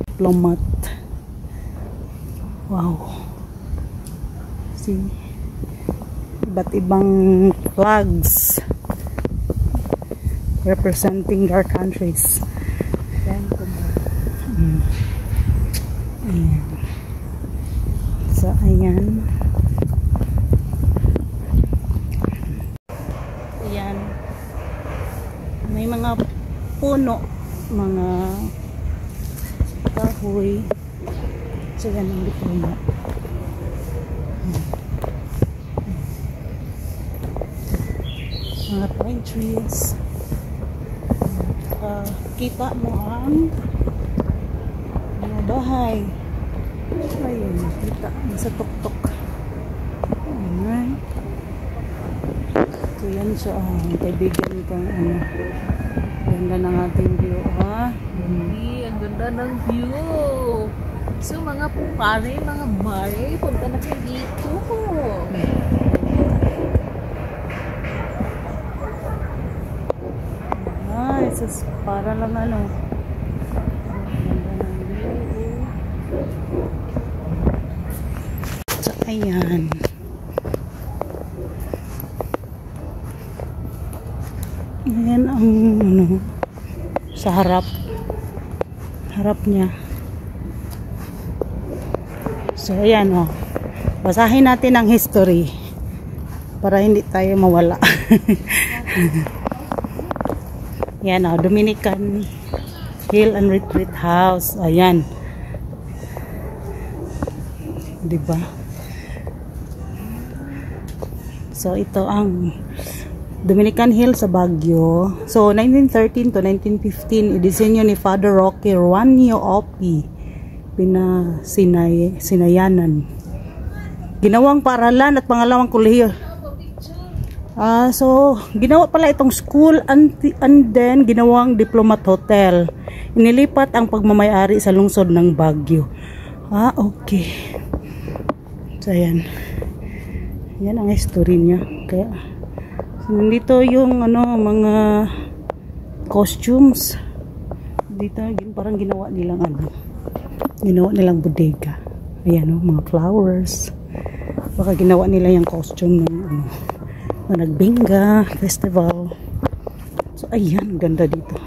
Diplomat. Wow. See? Iba't ibang flags representing their countries. Ayan. So, ayan. Ayan. May mga puno, mga kahoy. So, yan ang diplomat. Mga pine trees. Kita mo ang mga bahay. Ayun, kita sa tuktok. Ayan. So yan siya, kaibigan kang ano. Ganda ng ating view, ha? Ang ganda ng view. So mga pare, mga mare, punta na kayo dito. Nice, para lang ano. So, ayan. Ayan ang ano, sa harap niya. So, ayan o. Basahin natin ang history para hindi tayo mawala. Yan o, Dominican Hill and Retreat House. Ayan. Diba? So, ito ang Dominican Hill sa Baguio. So, 1913 to 1915, idisenyo ni Father Roque Juanio Opi. Sinayanan. Ginawang paaralan at pangalawang kolehiyo. So, ginawa pala itong school and then ginawang diplomat hotel. Inilipat ang pagmamayari sa lungsod ng Baguio. Okay. So, ayan. Yan ang history niya. Kaya, nandito yung ano, mga costumes. Dito, parang ginawa nilang ano. Ginawa nilang bodega. Ayan o, mga flowers. Baka ginawa nila yung costume ng ano, Nagbinga Festival. So, ayan, ganda dito.